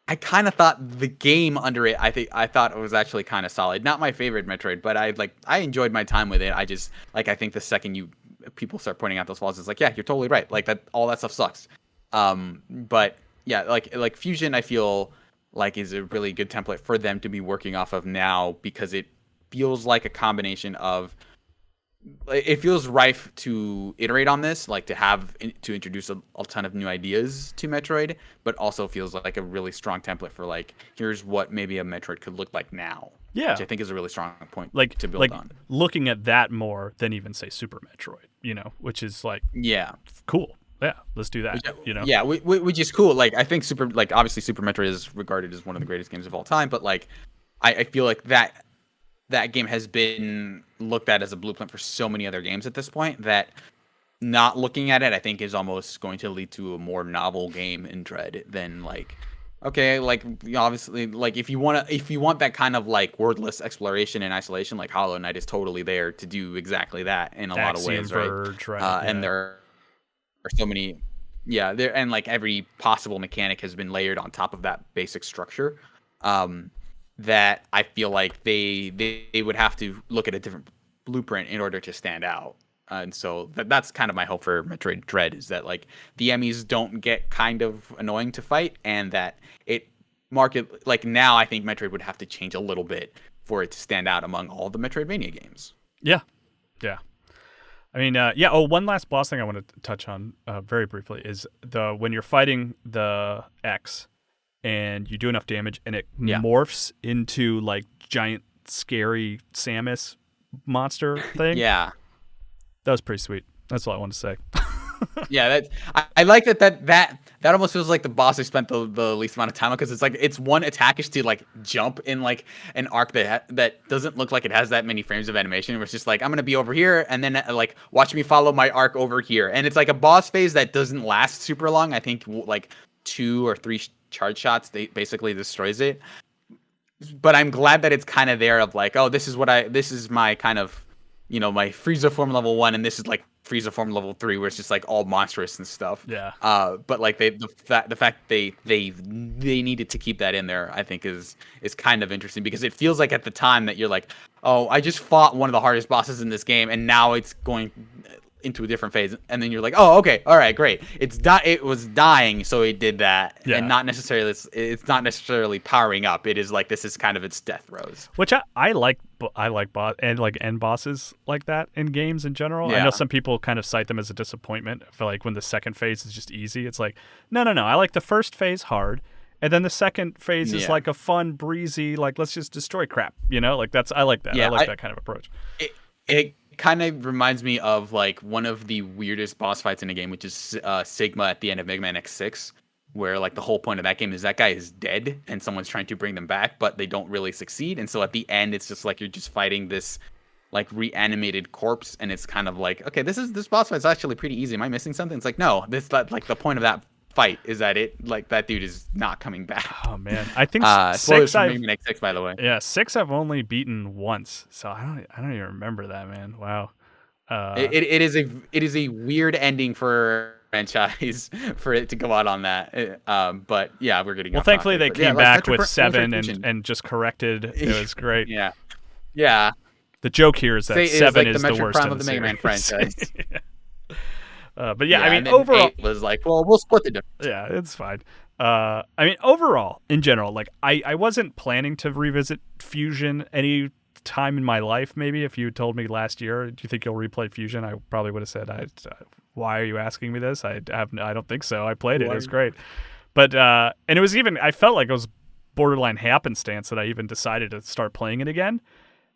I kind of thought the game under it, I thought it was actually kind of solid. Not my favorite Metroid, but I enjoyed my time with it. I just like I think the second people start pointing out those flaws, it's like, yeah, you're totally right. Like that all that stuff sucks. But yeah, like Fusion, I feel like is a really good template for them to be working off of now, because it feels like a combination of, it feels rife to iterate on this, like to introduce a ton of new ideas to Metroid, but also feels like a really strong template for like, here's what maybe a Metroid could look like now. Yeah. Which I think is a really strong point to build on. Looking at that more than even say Super Metroid, which is like, yeah, cool. Yeah, let's do that. Yeah, which is cool. Like I think obviously Super Metroid is regarded as one of the greatest games of all time, but like I feel like that game has been looked at as a blueprint for so many other games at this point that not looking at it, I think, is almost going to lead to a more novel game in Dread than like, okay, like obviously, like if you want that kind of like wordless exploration and isolation, like Hollow Knight is totally there to do exactly that in a lot of ways, Verge, right? And there are so many, there, and like every possible mechanic has been layered on top of that basic structure. That I feel like they would have to look at a different blueprint in order to stand out. And so that's kind of my hope for Metroid Dread, is that like the Emmys don't get kind of annoying to fight, and that like now I think Metroid would have to change a little bit for it to stand out among all the Metroidvania games. Yeah. I mean, one last boss thing I want to touch on very briefly is when you're fighting the X and you do enough damage and it morphs into like giant scary Samus monster thing. Yeah. That was pretty sweet. That's all I want to say. Yeah, I like that almost feels like the boss I spent the least amount of time on, because it's like it's one attack is to like jump in like an arc that doesn't look like it has that many frames of animation, where it's just like, I'm gonna be over here and then like watch me follow my arc over here, and it's like a boss phase that doesn't last super long. I think like 2 or 3 charge shots they basically destroys it. But I'm glad that it's kind of there of like, oh, this is my kind of, my Frieza form level 1, and this is like Frieza form level 3, where it's just like all monstrous and stuff. Yeah. But like the fact they needed to keep that in there, I think is kind of interesting, because it feels like at the time that you're like, oh, I just fought one of the hardest bosses in this game, and now it's going into a different phase, and then you're like, oh, okay, all right, great. It was dying, so it did that, and not necessarily it's not necessarily powering up. It is like, this is kind of its death throes, which I like boss and like end bosses like that in games in general. Yeah. I know some people kind of cite them as a disappointment for like when the second phase is just easy. It's like, no, I like the first phase hard, and then the second phase is like a fun, breezy, like let's just destroy crap. Like I like that. I like that kind of approach. It kind of reminds me of like one of the weirdest boss fights in a game, which is Sigma at the end of Mega Man X6, where like the whole point of that game is that guy is dead and someone's trying to bring them back, but they don't really succeed. And so at the end, it's just like you're just fighting this like reanimated corpse, and it's kind of like, okay, this boss fight's actually pretty easy. Am I missing something? It's like, no, like the point of that fight is that that dude is not coming back. Oh man, I think spoilers 6. for MinnMax 6, by the way. Yeah, 6 I've only beaten once, so I don't even remember that, man. Wow. It is a weird ending for franchise for it to go out on that. But yeah, we're getting. Well, thankfully they came back with 7 and just corrected. It was great. Yeah. The joke here is that 7 is the the worst Prime in of the the Mega Man franchise. But yeah, I mean, overall, 8 was like, well, we'll split the difference. Yeah, it's fine. I mean, overall, in general, like I wasn't planning to revisit Fusion any time in my life. Maybe if you had told me last year, do you think you'll replay Fusion? I probably would have said, why are you asking me this? I don't think so. I played it. It was great. But and it was even, I felt like it was borderline happenstance that I even decided to start playing it again.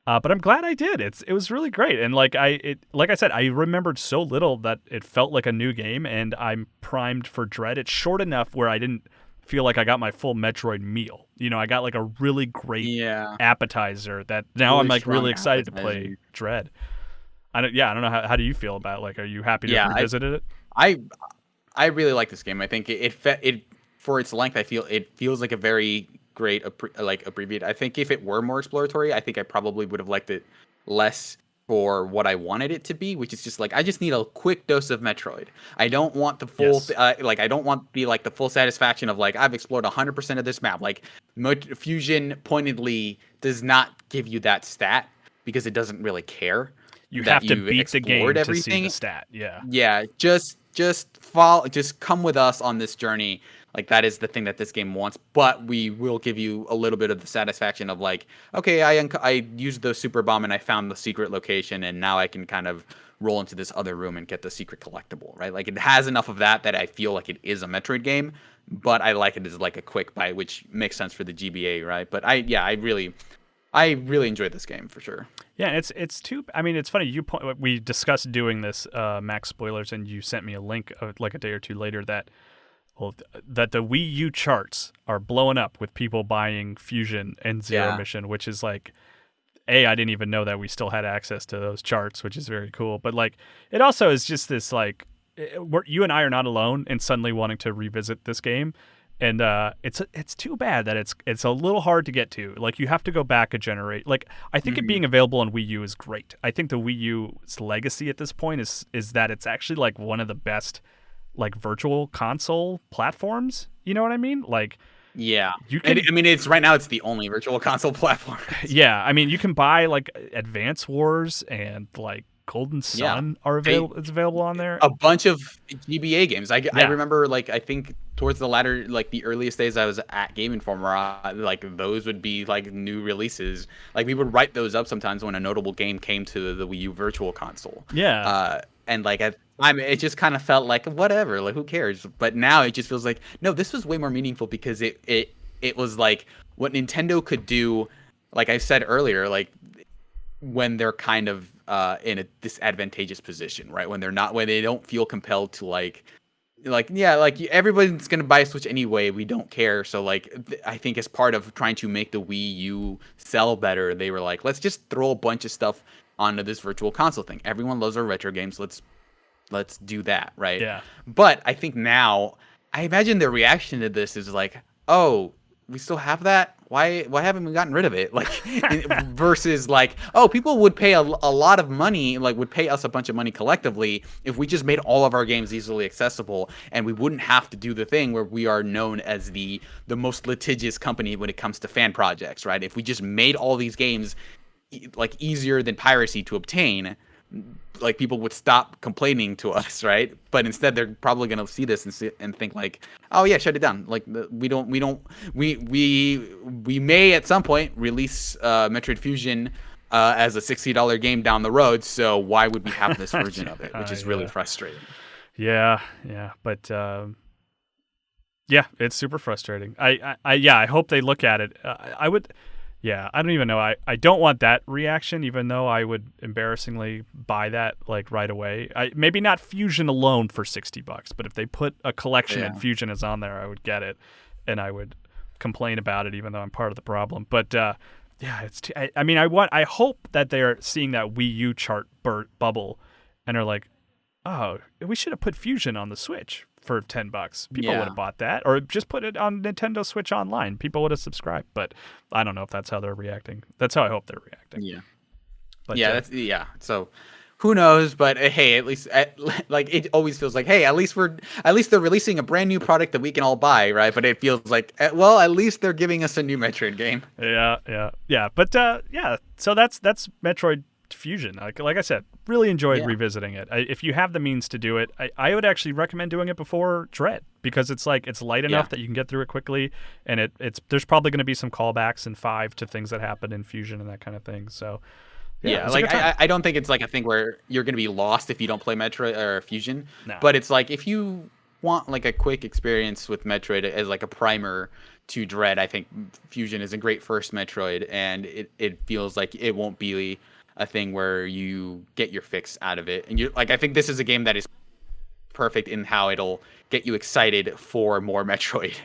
But I'm glad I did. It was really great, and like I said, I remembered so little that it felt like a new game, and I'm primed for dread. It's short enough where I didn't feel like I got my full Metroid meal. You know, I got like a really great appetizer that now I'm like really excited to play Dread. I don't know how do you feel about it? Like, are you happy to have revisited it? I really like this game. I think it for its length, it feels like a very great abbreviated. I think if it were more exploratory, I think I probably would have liked it less for what I wanted it to be, which is just like, I just need a quick dose of Metroid. I don't want the full I don't want the full satisfaction of like I've explored 100% of this map. Like Fusion pointedly does not give you that stat because it doesn't really care. You have to beat the game to see the stat. Yeah, just come with us on this journey. Like, that is the thing that this game wants, but we will give you a little bit of the satisfaction of like, okay, I used the super bomb and I found the secret location, and now I can kind of roll into this other room and get the secret collectible, right? Like, it has enough of that I feel like it is a Metroid game, but I like it as like a quick bite, which makes sense for the GBA, right? But I really enjoyed this game for sure. Yeah, it's funny. We discussed doing this Max spoilers, and you sent me a link like a day or two later that the Wii U charts are blowing up with people buying Fusion and Zero Mission, which is like, I didn't even know that we still had access to those charts, which is very cool. But like, it also is just this like, you and I are not alone in suddenly wanting to revisit this game. And it's too bad that it's a little hard to get to. Like, you have to go back a generation. Like, I think it being available on Wii U is great. I think the Wii U's legacy at this point is that it's actually like one of the best like virtual console platforms. You know what I mean? Like, yeah, it's right now it's the only virtual console platform. Yeah, I mean, you can buy like Advance Wars and like Golden Sun are available. It's available on there. A bunch of GBA games. I remember, like, I think towards the latter, like the earliest days I was at Game Informer, like those would be like new releases. Like, we would write those up sometimes when a notable game came to the Wii U Virtual Console. Yeah. And like it just kind of felt like whatever, like who cares? But now it just feels like, no, this was way more meaningful because it was like what Nintendo could do. Like I said earlier, like when they're kind of in a disadvantageous position, right? When they don't feel compelled to like everybody's gonna buy a Switch anyway. We don't care. So like, I think as part of trying to make the Wii U sell better, they were like, let's just throw a bunch of stuff onto this virtual console thing. Everyone loves our retro games. Let's do that, right? Yeah. But I think now, I imagine their reaction to this is like, oh, we still have that? Why haven't we gotten rid of it? Like, versus like, oh, people would pay a lot of money, like would pay us a bunch of money collectively if we just made all of our games easily accessible, and we wouldn't have to do the thing where we are known as the most litigious company when it comes to fan projects, right? If we just made all these games like easier than piracy to obtain, like people would stop complaining to us, right? But instead, they're probably gonna see this and think like, oh yeah, shut it down. Like, we may at some point release Metroid Fusion as a $60 game down the road. So why would we have this version of it? Which is really frustrating. Yeah, but yeah, it's super frustrating. I hope they look at it. I would. Yeah, I don't even know. I don't want that reaction, even though I would embarrassingly buy that like right away. Maybe not Fusion alone for $60, but if they put a collection and Fusion is on there, I would get it, and I would complain about it, even though I'm part of the problem. But yeah, I hope that they're seeing that Wii U chart bubble, and are like, oh, we should have put Fusion on the Switch for $10. People would have bought that, or just put it on Nintendo Switch Online. People would have subscribed, but I don't know if that's how they're reacting. That's how I hope they're reacting. Yeah. But, So who knows? But hey, at least like it always feels like, hey, at least they're releasing a brand new product that we can all buy, right? But it feels like, well, at least they're giving us a new Metroid game. Yeah. But so that's Metroid Fusion. Like I said, really enjoyed revisiting it. If you have the means to do it, I would actually recommend doing it before Dread, because it's light enough that you can get through it quickly, and there's probably going to be some callbacks in 5 to things that happen in Fusion and that kind of thing. So like I don't think it's like a thing where you're going to be lost if you don't play Metroid or Fusion. No. But it's like if you want like a quick experience with Metroid as like a primer to Dread, I think Fusion is a great first Metroid, and it feels like it won't be a thing where you get your fix out of it. And you like, I think this is a game that is perfect in how it'll get you excited for more Metroid.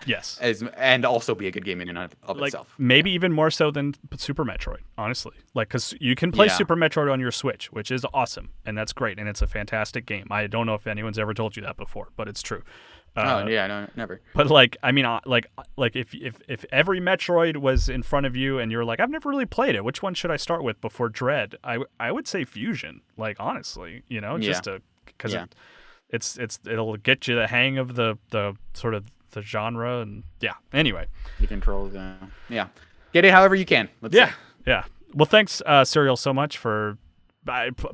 Yes. And also be a good game in and of itself. Maybe even more so than Super Metroid, honestly. Like, because you can play Super Metroid on your Switch, which is awesome, and that's great, and it's a fantastic game. I don't know if anyone's ever told you that before, but it's true. No, never. But like, I mean, like if every Metroid was in front of you and you're like, I've never really played it, which one should I start with before Dread? I would say Fusion. Like, honestly, just because it'll get you the hang of the sort of the genre, and anyway, the controls. Get it however you can. Let's say. Well, thanks, Serial, so much for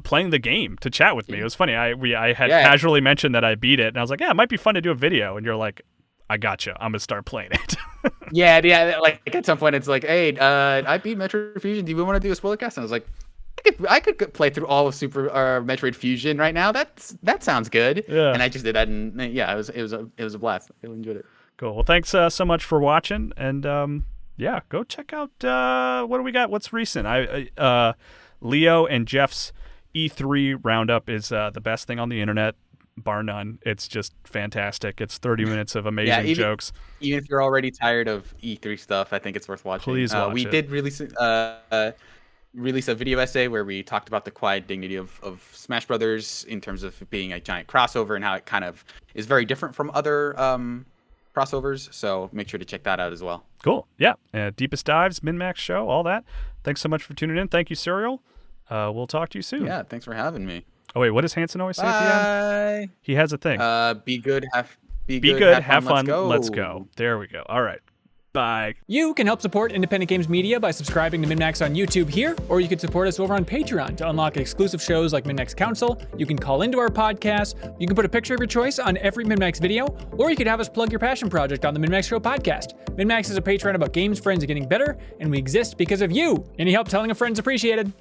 playing the game to chat with me. It was funny. I had casually mentioned that I beat it, and I was like, it might be fun to do a video, and you're like, I gotcha, I'm gonna start playing it. Like at some point it's like, hey, I beat Metroid Fusion, do you want to do a spoiler cast? And I was like, I could play through all of Super Metroid Fusion right now. That sounds good. And I just did that, and it was a blast. I really enjoyed it. Cool. Well, thanks so much for watching, and go check out what do we got? What's recent? Leo and Jeff's E3 roundup is the best thing on the internet, bar none. It's just fantastic. It's 30 minutes of amazing jokes. Even if you're already tired of E3 stuff, I think it's worth watching. Please watch we it. did release a video essay where we talked about the quiet dignity of Smash Brothers in terms of being a giant crossover and how it kind of is very different from other crossovers. So make sure to check that out as well. Cool. Yeah. Deepest Dives, MinnMax show, all that. Thanks so much for tuning in. Thank you, Serial. We'll talk to you soon. Yeah, thanks for having me. Oh wait, what does Hanson always say at the end? He has a thing. Be good, have fun, let's go. There we go. All right. Bye. You can help support independent games media by subscribing to MinnMax on YouTube here, or you can support us over on Patreon to unlock exclusive shows like MinnMax Council. You can call into our podcast, you can put a picture of your choice on every MinnMax video, or you could have us plug your passion project on the MinnMax Show podcast. MinnMax is a Patreon about games, friends, and getting better, and we exist because of you. Any help telling a friend's appreciated.